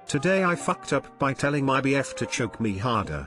Today I fucked up by telling my BF to choke me harder.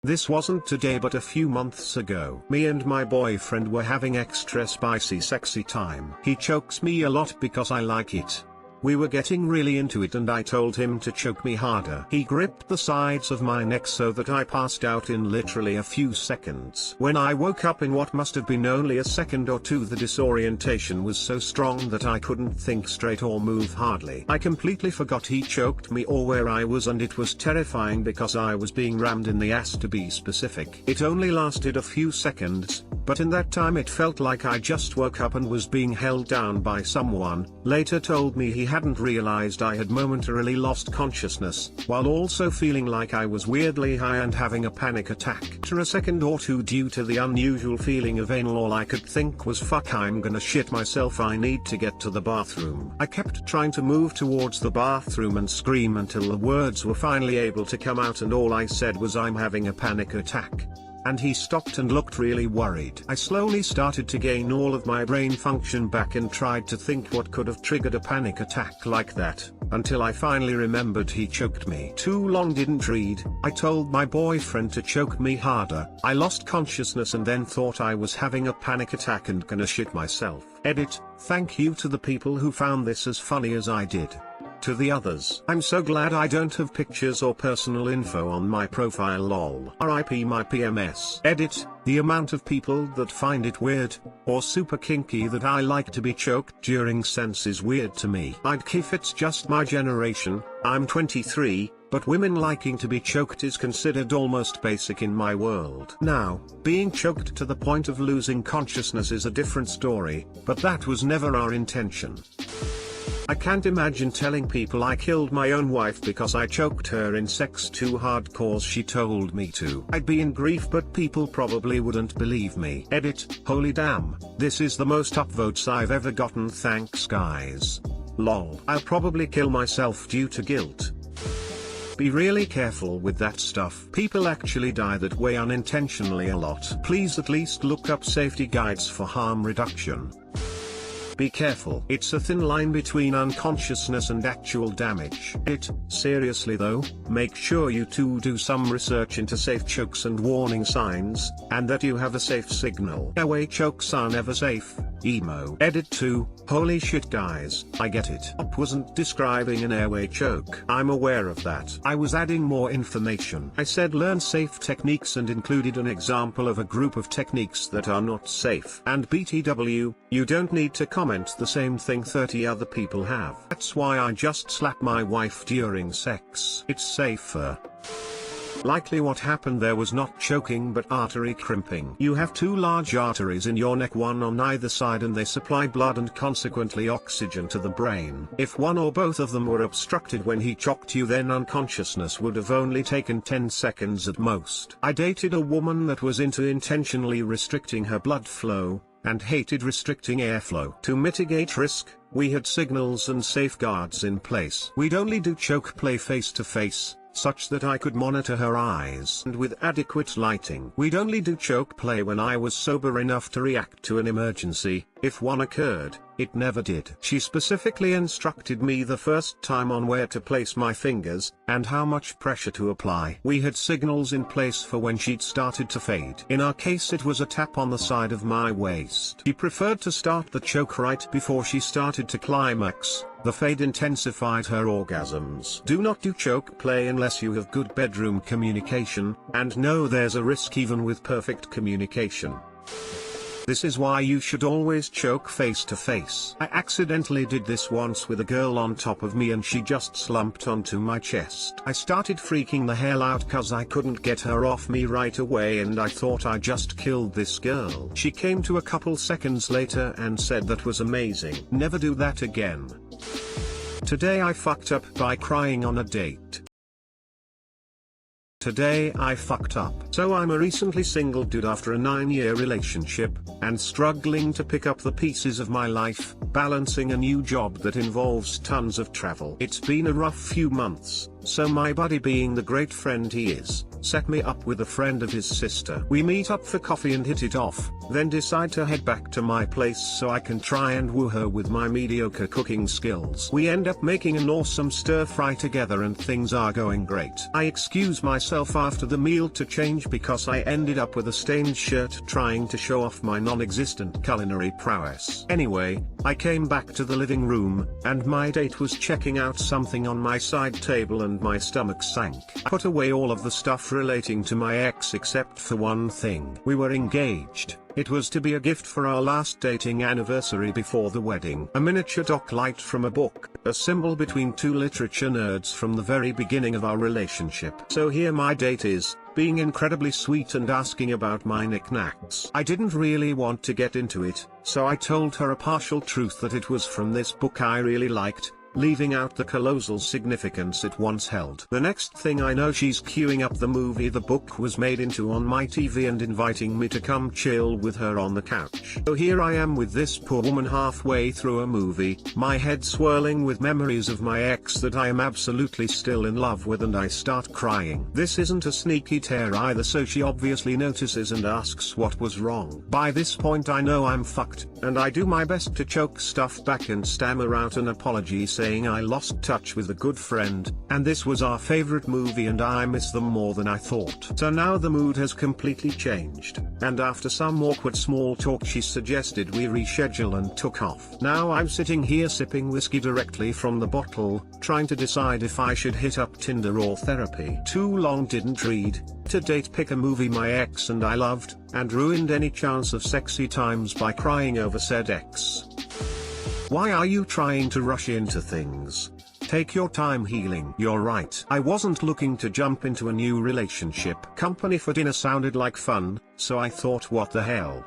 This wasn't today but a few months ago. Me and my boyfriend were having extra spicy sexy time. He chokes me a lot because I like it. We were getting really into it and I told him to choke me harder. He gripped the sides of my neck so that I passed out in literally a few seconds. When I woke up in what must have been only a second or two, the disorientation was so strong that I couldn't think straight or move hardly. I completely forgot he choked me or where I was, and it was terrifying because I was being rammed in the ass, to be specific. It only lasted a few seconds, but in that time it felt like I just woke up and was being held down by someone. Later told me he hadn't realized I had momentarily lost consciousness, while also feeling like I was weirdly high and having a panic attack. After a second or two, due to the unusual feeling of anal, all I could think was fuck, I'm gonna shit myself, I need to get to the bathroom. I kept trying to move towards the bathroom and scream until the words were finally able to come out, and all I said was I'm having a panic attack. And he stopped and looked really worried. I slowly started to gain all of my brain function back and tried to think what could have triggered a panic attack like that, until I finally remembered he choked me. Too long didn't read. I told my boyfriend to choke me harder. I lost consciousness and then thought I was having a panic attack and gonna shit myself. Edit. Thank you to the people who found this as funny as I did. To the others, I'm so glad I don't have pictures or personal info on my profile, lol. RIP my PMS. Edit. The amount of people that find it weird, or super kinky that I like to be choked during sex is weird to me. I'd kiff it's just my generation. I'm 23, but women liking to be choked is considered almost basic in my world. Now, being choked to the point of losing consciousness is a different story, but that was never our intention. I can't imagine telling people I killed my own wife because I choked her in sex too hard cause she told me to. I'd be in grief, but people probably wouldn't believe me. Edit. Holy damn, this is the most upvotes I've ever gotten, thanks guys. Lol. I'll probably kill myself due to guilt. Be really careful with that stuff. People actually die that way unintentionally a lot. Please at least look up safety guides for harm reduction. Be careful. It's a thin line between unconsciousness and actual damage. Seriously though, make sure you too do some research into safe chokes and warning signs, and that you have a safe signal. Airway chokes are never safe. Emo. Edit 2. Holy shit guys, I get it. Up wasn't describing an airway choke. I'm aware of that. I was adding more information. I said learn safe techniques and included an example of a group of techniques that are not safe. And BTW, you don't need to comment the same thing 30 other people have. That's why I just slap my wife during sex. It's safer. Likely what happened there was not choking but artery crimping. You have two large arteries in your neck, one on either side, and they supply blood and consequently oxygen to the brain. If one or both of them were obstructed when he choked you, then unconsciousness would have only taken 10 seconds at most. I dated a woman that was into intentionally restricting her blood flow, and hated restricting airflow. To mitigate risk, we had signals and safeguards in place. We'd only do choke play face to face, such that I could monitor her eyes, and with adequate lighting. We'd only do choke play when I was sober enough to react to an emergency. If one occurred, it never did. She specifically instructed me the first time on where to place my fingers, and how much pressure to apply. We had signals in place for when she'd started to fade. In our case it was a tap on the side of my waist. She preferred to start the choke right before she started to climax. The fade intensified her orgasms. Do not do choke play unless you have good bedroom communication, and know there's a risk even with perfect communication. This is why you should always choke face to face. I accidentally did this once with a girl on top of me and she just slumped onto my chest. I started freaking the hell out cause I couldn't get her off me right away and I thought I just killed this girl. She came to a couple seconds later and said that was amazing. Never do that again. Today I fucked up by crying on a date. Today I fucked up. So I'm a recently single dude after a 9-year relationship, and struggling to pick up the pieces of my life, balancing a new job that involves tons of travel. It's been a rough few months, so my buddy, being the great friend he is, set me up with a friend of his sister. We meet up for coffee and hit it off, then decide to head back to my place so I can try and woo her with my mediocre cooking skills. We end up making an awesome stir fry together and things are going great. I excuse myself after the meal to change because I ended up with a stained shirt trying to show off my non-existent culinary prowess. Anyway, I came back to the living room, and my date was checking out something on my side table and my stomach sank. I put away all of the stuff relating to my ex except for one thing. We were engaged. It was to be a gift for our last dating anniversary before the wedding. A miniature doc light from a book, a symbol between two literature nerds from the very beginning of our relationship. So here my date is, being incredibly sweet and asking about my knickknacks. I didn't really want to get into it, so I told her a partial truth that it was from this book I really liked, leaving out the colossal significance it once held. The next thing I know, she's queuing up the movie the book was made into on my TV and inviting me to come chill with her on the couch. So here I am with this poor woman halfway through a movie, my head swirling with memories of my ex that I am absolutely still in love with, and I start crying. This isn't a sneaky tear either, so she obviously notices and asks what was wrong. By this point I know I'm fucked, and I do my best to choke stuff back and stammer out an apology saying I lost touch with a good friend, and this was our favorite movie and I miss them more than I thought. So now the mood has completely changed, and after some awkward small talk she suggested we reschedule and took off. Now I'm sitting here sipping whiskey directly from the bottle, trying to decide if I should hit up Tinder or therapy. Too long didn't read, to date pick a movie my ex and I loved, and ruined any chance of sexy times by crying over said ex. Why are you trying to rush into things? Take your time healing. You're right. I wasn't looking to jump into a new relationship. Company for dinner sounded like fun, so I thought what the hell.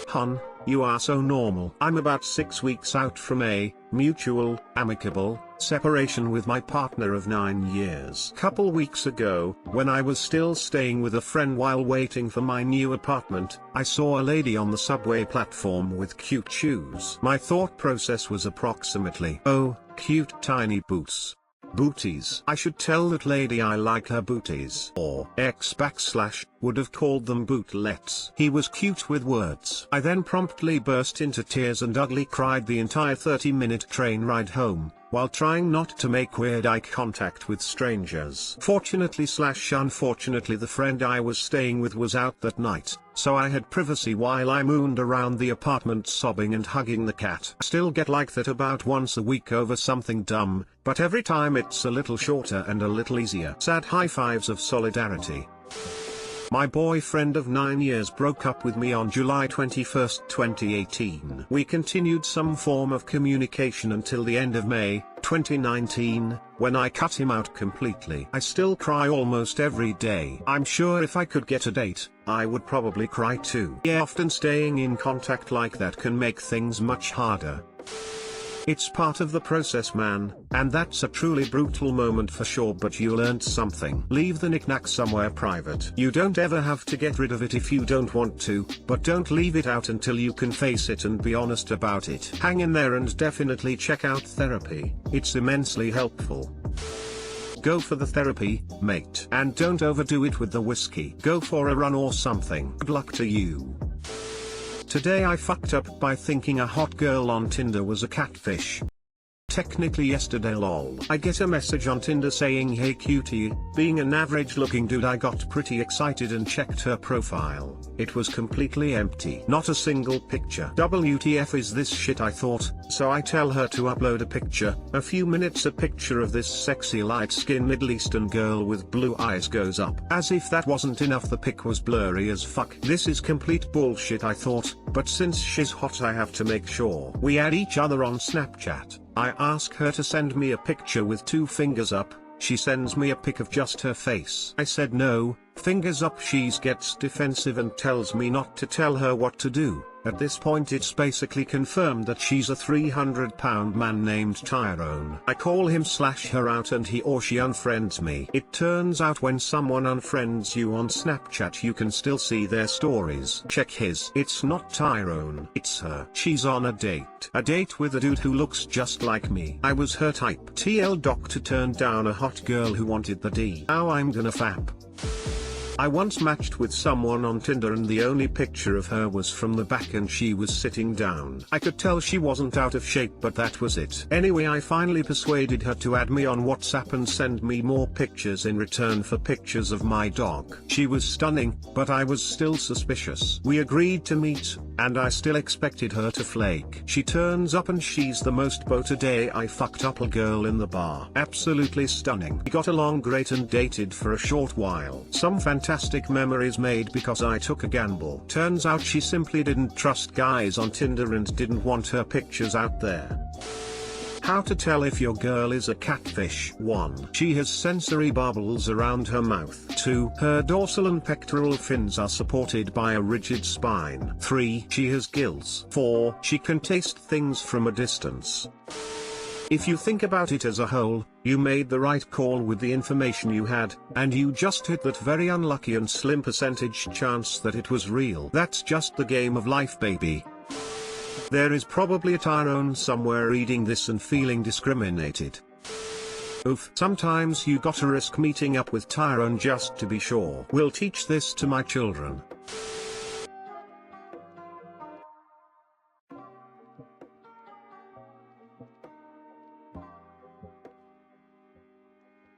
Hun, you are so normal. I'm about 6 weeks out from a mutual, amicable separation with my partner of 9 years. Couple weeks ago, when I was still staying with a friend while waiting for my new apartment, I saw a lady on the subway platform with cute shoes. My thought process was approximately, oh, cute tiny boots. Booties. I should tell that lady I like her booties. Or would have called them bootlets. He was cute with words. I then promptly burst into tears and ugly cried the entire 30-minute train ride home, while trying not to make weird eye contact with strangers. Fortunately/unfortunately the friend I was staying with was out that night, so I had privacy while I mooned around the apartment sobbing and hugging the cat. Still get like that about once a week over something dumb, but every time it's a little shorter and a little easier. Sad high fives of solidarity. My boyfriend of 9 years broke up with me on July 21, 2018. We continued some form of communication until the end of May, 2019, when I cut him out completely. I still cry almost every day. I'm sure if I could get a date, I would probably cry too. Yeah, often staying in contact like that can make things much harder. It's part of the process, man, and that's a truly brutal moment for sure, but you learned something. Leave the knickknack somewhere private. You don't ever have to get rid of it if you don't want to, but don't leave it out until you can face it and be honest about it. Hang in there and definitely check out therapy. It's immensely helpful. Go for the therapy, mate. And don't overdo it with the whiskey. Go for a run or something. Good luck to you. Today I fucked up by thinking a hot girl on Tinder was a catfish. Technically yesterday lol. I get a message on Tinder saying hey cutie, being an average looking dude I got pretty excited and checked her profile. It was completely empty. Not a single picture. WTF is this shit, I thought, so I tell her to upload a picture. A few minutes a picture of this sexy light-skinned Middle Eastern girl with blue eyes goes up. As if that wasn't enough, the pic was blurry as fuck. This is complete bullshit, I thought, but since she's hot I have to make sure. We add each other on Snapchat. I ask her to send me a picture with 2 fingers up, she sends me a pic of just her face. I said no, Fingers up, she gets defensive and tells me not to tell her what to do. At this point it's basically confirmed that she's a 300-pound man named Tyrone. I call him / her out and he or she unfriends me. It turns out when someone unfriends you on Snapchat you can still see their stories. Check his. It's not Tyrone, it's her. She's on a date. A date with a dude who looks just like me. I was her type. TL doctor turned down a hot girl who wanted the D. Now I'm gonna fap. I once matched with someone on Tinder and the only picture of her was from the back and she was sitting down. I could tell she wasn't out of shape, but that was it. Anyway, I finally persuaded her to add me on WhatsApp and send me more pictures in return for pictures of my dog. She was stunning, but I was still suspicious. We agreed to meet, and I still expected her to flake. She turns up and she's the most beau today. I fucked up a girl in the bar. Absolutely stunning. We got along great and dated for a short while. Some fantastic memories made because I took a gamble. Turns out she simply didn't trust guys on Tinder and didn't want her pictures out there. How to tell if your girl is a catfish. 1. She has sensory bubbles around her mouth. 2. Her dorsal and pectoral fins are supported by a rigid spine. 3. She has gills. 4. She can taste things from a distance. If you think about it as a whole, you made the right call with the information you had, and you just hit that very unlucky and slim percentage chance that it was real. That's just the game of life, baby. There is probably a Tyrone somewhere reading this and feeling discriminated. Oof. Sometimes you gotta risk meeting up with Tyrone just to be sure. Will teach this to my children.